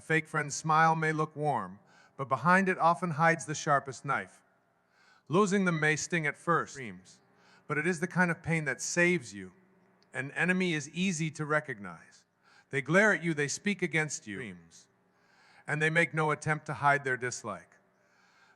fake friend's smile may look warm, but behind it often hides the sharpest knife. Losing them may sting at first, but it is the kind of pain that saves you. An enemy is easy to recognize. They glare at you, they speak against you, and they make no attempt to hide their dislike.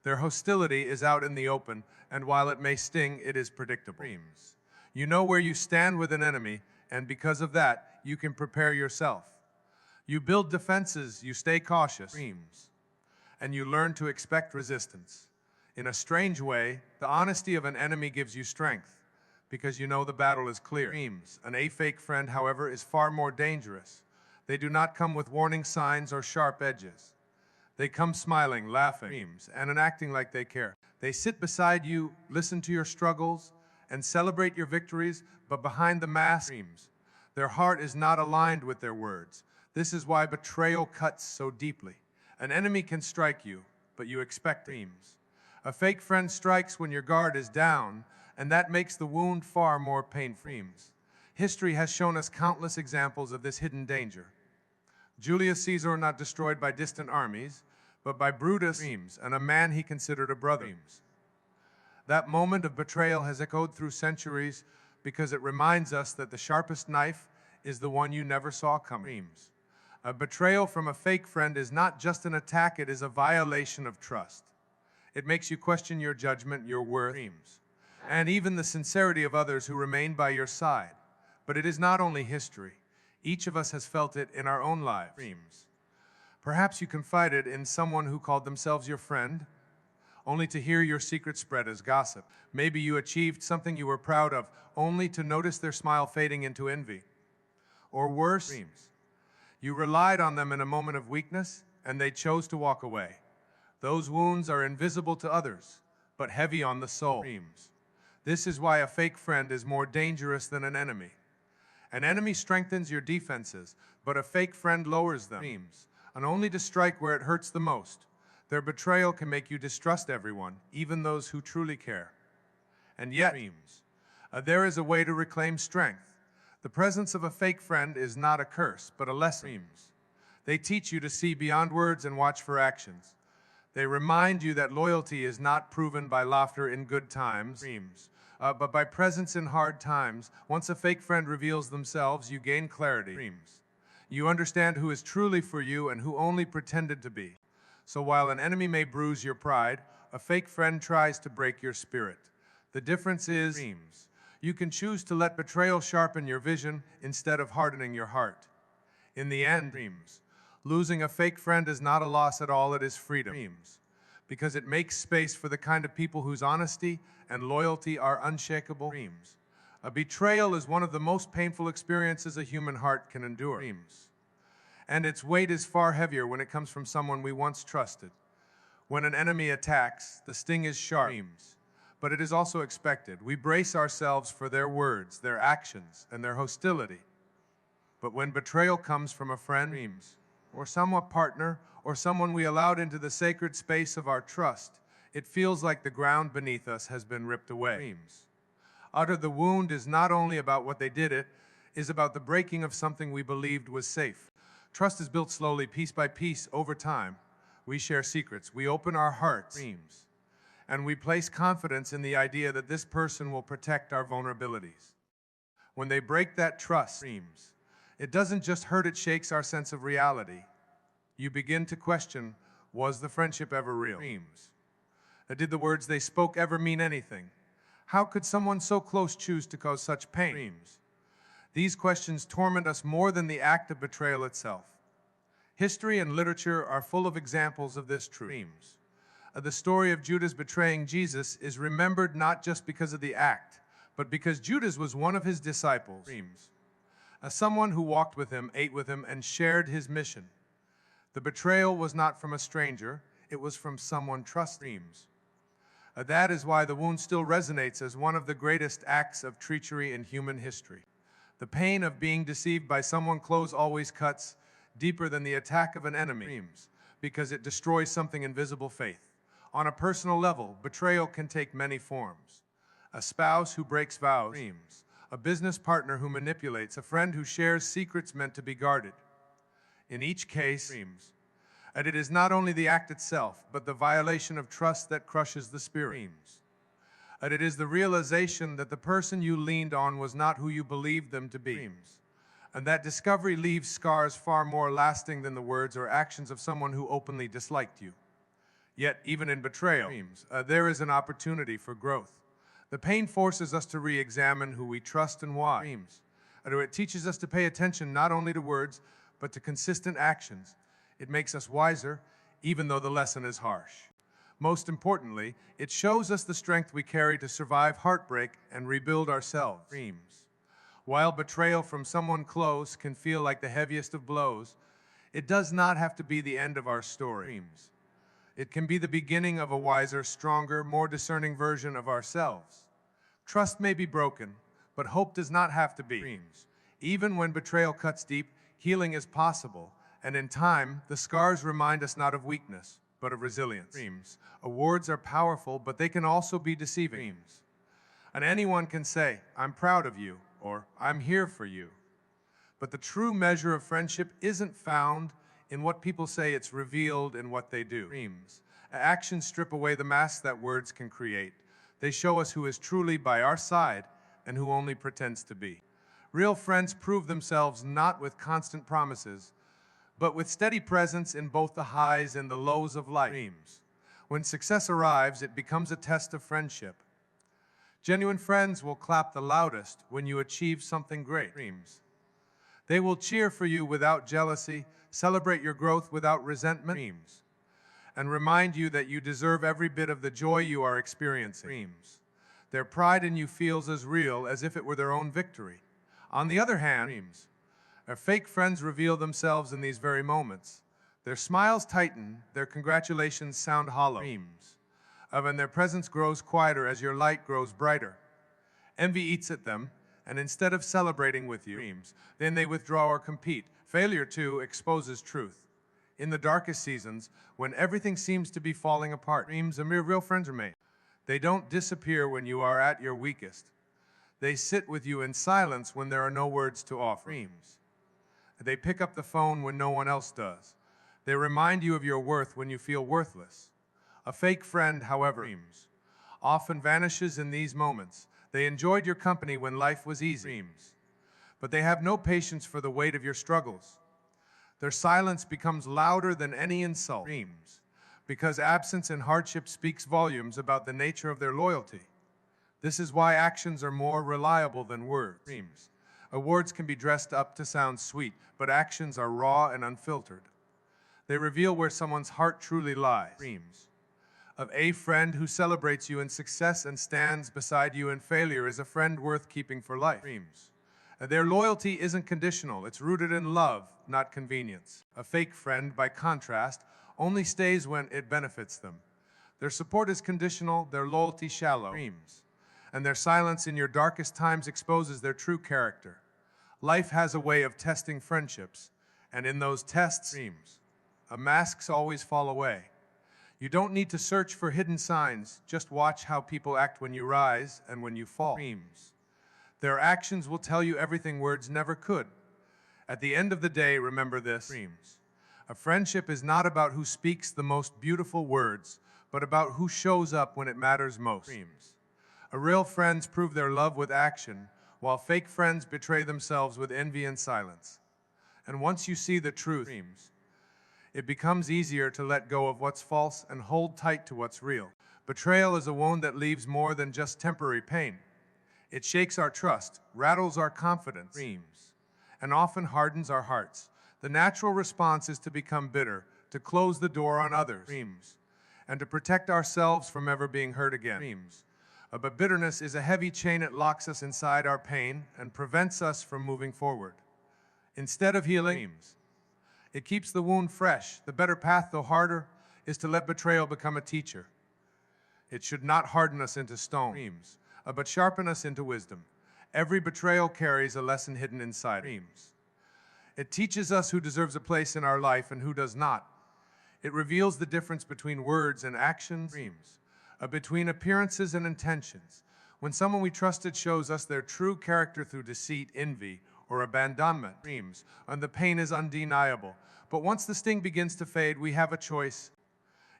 Their hostility is out in the open, and while it may sting, it is predictable. You know where you stand with an enemy, and because of that, you can prepare yourself. You build defenses, you stay cautious, and you learn to expect resistance. In a strange way, the honesty of an enemy gives you strength, because you know the battle is clear. An fake friend, however, is far more dangerous. They do not come with warning signs or sharp edges. They come smiling, laughing, and acting like they care. They sit beside you, listen to your struggles, and celebrate your victories, but behind the mask, their heart is not aligned with their words. This is why betrayal cuts so deeply. An enemy can strike you, but you expect it. A fake friend strikes when your guard is down, and that makes the wound far more painful. History has shown us countless examples of this hidden danger. Julius Caesar not destroyed by distant armies, but by Brutus and a man he considered a brother. That moment of betrayal has echoed through centuries because it reminds us that the sharpest knife is the one you never saw coming. A betrayal from a fake friend is not just an attack, it is a violation of trust. It makes you question your judgment, your worth, and even the sincerity of others who remain by your side. But it is not only history. Each of us has felt it in our own lives. Perhaps you confided in someone who called themselves your friend, only to hear your secret spread as gossip. Maybe you achieved something you were proud of, only to notice their smile fading into envy. Or worse, you relied on them in a moment of weakness, and they chose to walk away. Those wounds are invisible to others, but heavy on the soul. This is why a fake friend is more dangerous than an enemy. An enemy strengthens your defenses, but a fake friend lowers them, and only to strike where it hurts the most. Their betrayal can make you distrust everyone, even those who truly care. And yet, there is a way to reclaim strength. The presence of a fake friend is not a curse, but a lesson. They teach you to see beyond words and watch for actions. They remind you that loyalty is not proven by laughter in good times, but by presence in hard times. Once a fake friend reveals themselves, you gain clarity. You understand who is truly for you and who only pretended to be. So while an enemy may bruise your pride, a fake friend tries to break your spirit. The difference is, you can choose to let betrayal sharpen your vision instead of hardening your heart. In the end, losing a fake friend is not a loss at all, it is freedom. Because it makes space for the kind of people whose honesty and loyalty are unshakable. A betrayal is one of the most painful experiences a human heart can endure. And its weight is far heavier when it comes from someone we once trusted. When an enemy attacks, the sting is sharp, but it is also expected. We brace ourselves for their words, their actions, and their hostility. But when betrayal comes from a friend, or somewhat partner, or someone we allowed into the sacred space of our trust, it feels like the ground beneath us has been ripped away. The wound is not only about what they did, it is about the breaking of something we believed was safe. Trust is built slowly, piece by piece, over time. We share secrets, we open our hearts, and we place confidence in the idea that this person will protect our vulnerabilities. When they break that trust, it doesn't just hurt, it shakes our sense of reality. You begin to question, was the friendship ever real? Did the words they spoke ever mean anything? How could someone so close choose to cause such pain? These questions torment us more than the act of betrayal itself. History and literature are full of examples of this truth. The story of Judas betraying Jesus is remembered not just because of the act, but because Judas was one of his disciples. Someone who walked with him, ate with him, and shared his mission. The betrayal was not from a stranger, it was from someone trusted. That is why the wound still resonates as one of the greatest acts of treachery in human history. The pain of being deceived by someone close always cuts deeper than the attack of an enemy, because it destroys something invisible: faith. On a personal level, betrayal can take many forms. A spouse who breaks vows, a business partner who manipulates, a friend who shares secrets meant to be guarded. In each case, And it is not only the act itself, but the violation of trust that crushes the spirit. And it is the realization that the person you leaned on was not who you believed them to be. And that discovery leaves scars far more lasting than the words or actions of someone who openly disliked you. Yet, even in betrayal, there is an opportunity for growth. The pain forces us to re-examine who we trust and why. And it teaches us to pay attention not only to words, but to consistent actions. It makes us wiser, even though the lesson is harsh. Most importantly, it shows us the strength we carry to survive heartbreak and rebuild ourselves. While betrayal from someone close can feel like the heaviest of blows, it does not have to be the end of our story. It can be the beginning of a wiser, stronger, more discerning version of ourselves. Trust may be broken, but hope does not have to be. Even when betrayal cuts deep, healing is possible, and in time, the scars remind us not of weakness, but of resilience. Words are powerful, but they can also be deceiving. And anyone can say, "I'm proud of you," or "I'm here for you." But the true measure of friendship isn't found in what people say, it's revealed in what they do. Actions strip away the mask that words can create. They show us who is truly by our side and who only pretends to be. Real friends prove themselves not with constant promises, but with steady presence in both the highs and the lows of life. When success arrives, it becomes a test of friendship. Genuine friends will clap the loudest when you achieve something great. They will cheer for you without jealousy, celebrate your growth without resentment, and remind you that you deserve every bit of the joy you are experiencing. Their pride in you feels as real as if it were their own victory. On the other hand, our fake friends reveal themselves in these very moments. Their smiles tighten, their congratulations sound hollow, and their presence grows quieter as your light grows brighter. Envy eats at them, and instead of celebrating with you, then they withdraw or compete. Failure, too, exposes truth. In the darkest seasons, when everything seems to be falling apart, real friends remain. They don't disappear when you are at your weakest. They sit with you in silence when there are no words to offer. They pick up the phone when no one else does. They remind you of your worth when you feel worthless. A fake friend, however, often vanishes in these moments. They enjoyed your company when life was easy, but they have no patience for the weight of your struggles. Their silence becomes louder than any insult, because absence and hardship speaks volumes about the nature of their loyalty. This is why actions are more reliable than words. Words can be dressed up to sound sweet, but actions are raw and unfiltered. They reveal where someone's heart truly lies. Of a friend who celebrates you in success and stands beside you in failure is a friend worth keeping for life. Their loyalty isn't conditional, it's rooted in love, not convenience. A fake friend, by contrast, only stays when it benefits them. Their support is conditional, their loyalty shallow, and their silence in your darkest times exposes their true character. Life has a way of testing friendships, and in those tests, masks always fall away. You don't need to search for hidden signs, just watch how people act when you rise and when you fall. Their actions will tell you everything words never could. At the end of the day, remember this. A friendship is not about who speaks the most beautiful words, but about who shows up when it matters most. Real friends prove their love with action, while fake friends betray themselves with envy and silence. And once you see the truth, it becomes easier to let go of what's false and hold tight to what's real. Betrayal is a wound that leaves more than just temporary pain. It shakes our trust, rattles our confidence, and often hardens our hearts. The natural response is to become bitter, to close the door on others, and to protect ourselves from ever being hurt again. But bitterness is a heavy chain that locks us inside our pain and prevents us from moving forward. Instead of healing, it keeps the wound fresh. The better path, though harder, is to let betrayal become a teacher. It should not harden us into stone, but sharpen us into wisdom. Every betrayal carries a lesson hidden inside. It teaches us who deserves a place in our life and who does not. It reveals the difference between words and actions, between appearances and intentions. When someone we trusted shows us their true character through deceit, envy, or abandonment, and the pain is undeniable. But once the sting begins to fade, we have a choice.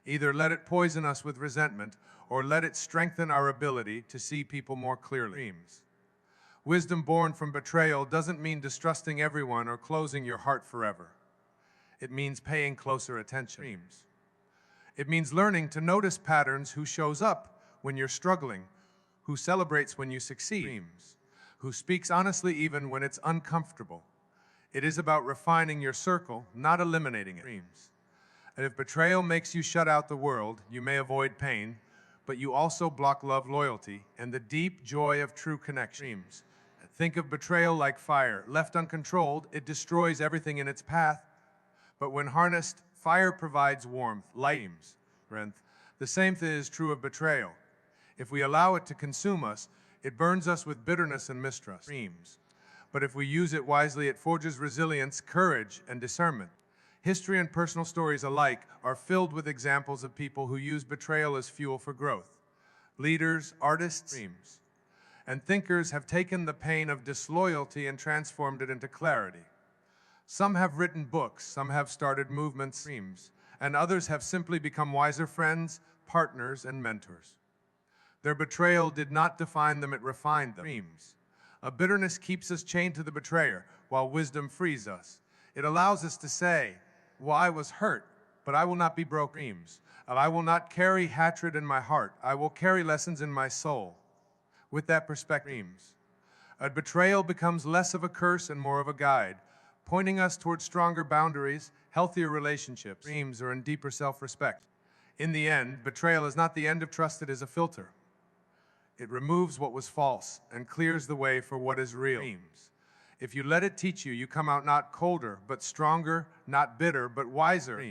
Either let it poison us with resentment, or let it strengthen our ability to see people more clearly. Wisdom born from betrayal doesn't mean distrusting everyone or closing your heart forever. It means paying closer attention. It means learning to notice patterns: who shows up when you're struggling, who celebrates when you succeed, who speaks honestly even when it's uncomfortable. It is about refining your circle, not eliminating it. And if betrayal makes you shut out the world, you may avoid pain, but you also block love, loyalty, and the deep joy of true connection. Think of betrayal like fire. Left uncontrolled, it destroys everything in its path. But when harnessed, fire provides warmth, light, strength. The same thing is true of betrayal. If we allow it to consume us, it burns us with bitterness and mistrust. But if we use it wisely, it forges resilience, courage, and discernment. History and personal stories alike are filled with examples of people who use betrayal as fuel for growth. Leaders, artists, and thinkers have taken the pain of disloyalty and transformed it into clarity. Some have written books, some have started movements, and others have simply become wiser friends, partners, and mentors. Their betrayal did not define them, it refined them. A bitterness keeps us chained to the betrayer, while wisdom frees us. It allows us to say, well, I was hurt, but I will not be broken. I will not carry hatred in my heart. I will carry lessons in my soul. With that perspective, a betrayal becomes less of a curse and more of a guide, pointing us towards stronger boundaries, healthier relationships, or in deeper self-respect. In the end, betrayal is not the end of trust, it is a filter. It removes what was false and clears the way for what is real. If you let it teach you, you come out not colder, but stronger, not bitter, but wiser.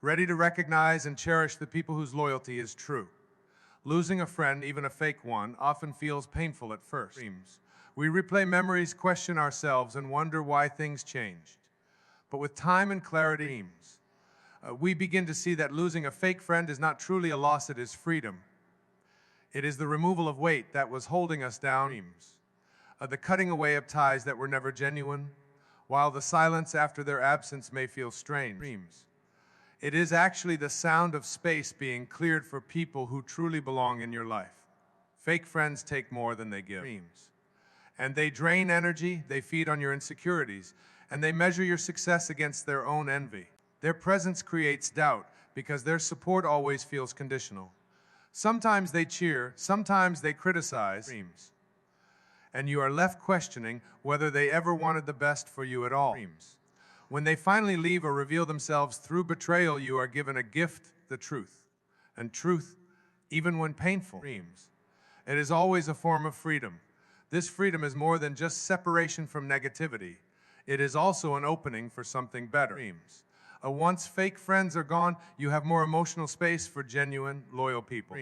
Ready to recognize and cherish the people whose loyalty is true. Losing a friend, even a fake one, often feels painful at first. We replay memories, question ourselves, and wonder why things changed. But with time and clarity, we begin to see that losing a fake friend is not truly a loss, it is freedom. It is the removal of weight that was holding us down, the cutting away of ties that were never genuine, while the silence after their absence may feel strange. It is actually the sound of space being cleared for people who truly belong in your life. Fake friends take more than they give. And they drain energy, they feed on your insecurities, and they measure your success against their own envy. Their presence creates doubt because their support always feels conditional. Sometimes they cheer, sometimes they criticize, and you are left questioning whether they ever wanted the best for you at all. When they finally leave or reveal themselves through betrayal, you are given a gift, the truth. And truth, even when painful, it is always a form of freedom. This freedom is more than just separation from negativity. It is also an opening for something better. Once fake friends are gone, you have more emotional space for genuine, loyal people.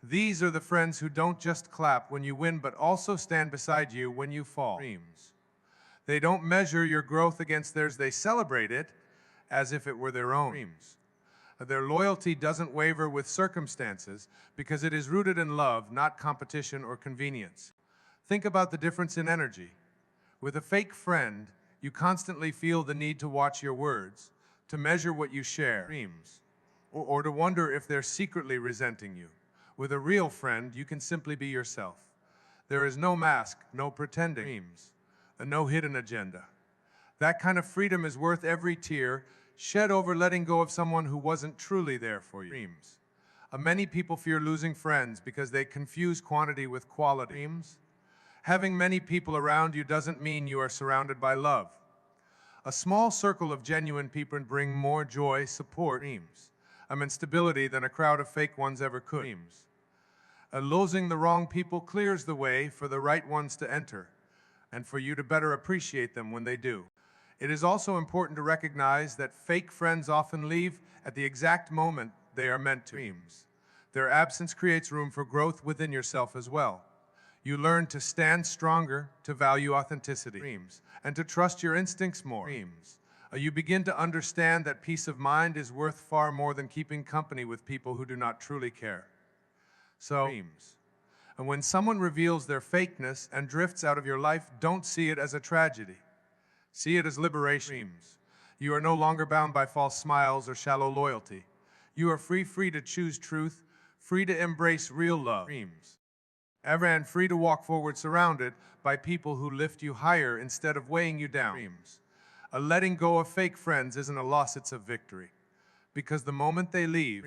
These are the friends who don't just clap when you win, but also stand beside you when you fall. They don't measure your growth against theirs, they celebrate it as if it were their own. Their loyalty doesn't waver with circumstances because it is rooted in love, not competition or convenience. Think about the difference in energy. With a fake friend, you constantly feel the need to watch your words, to measure what you share, or to wonder if they're secretly resenting you. With a real friend, you can simply be yourself. There is no mask, no pretending, and no hidden agenda. That kind of freedom is worth every tear shed over letting go of someone who wasn't truly there for you. Many people fear losing friends because they confuse quantity with quality. Having many people around you doesn't mean you are surrounded by love. A small circle of genuine people bring more joy, support, and stability than a crowd of fake ones ever could. Losing the wrong people clears the way for the right ones to enter, and for you to better appreciate them when they do. It is also important to recognize that fake friends often leave at the exact moment they are meant to. Their absence creates room for growth within yourself as well. You learn to stand stronger, to value authenticity, and to trust your instincts more. You begin to understand that peace of mind is worth far more than keeping company with people who do not truly care. So, And when someone reveals their fakeness and drifts out of your life, don't see it as a tragedy. See it as liberation. You are no longer bound by false smiles or shallow loyalty. You are free to choose truth, free to embrace real love. And free to walk forward surrounded by people who lift you higher instead of weighing you down. A letting go of fake friends isn't a loss, it's a victory. Because the moment they leave,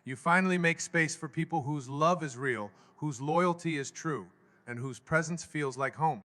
you finally make space for people whose love is real, whose loyalty is true, and whose presence feels like home.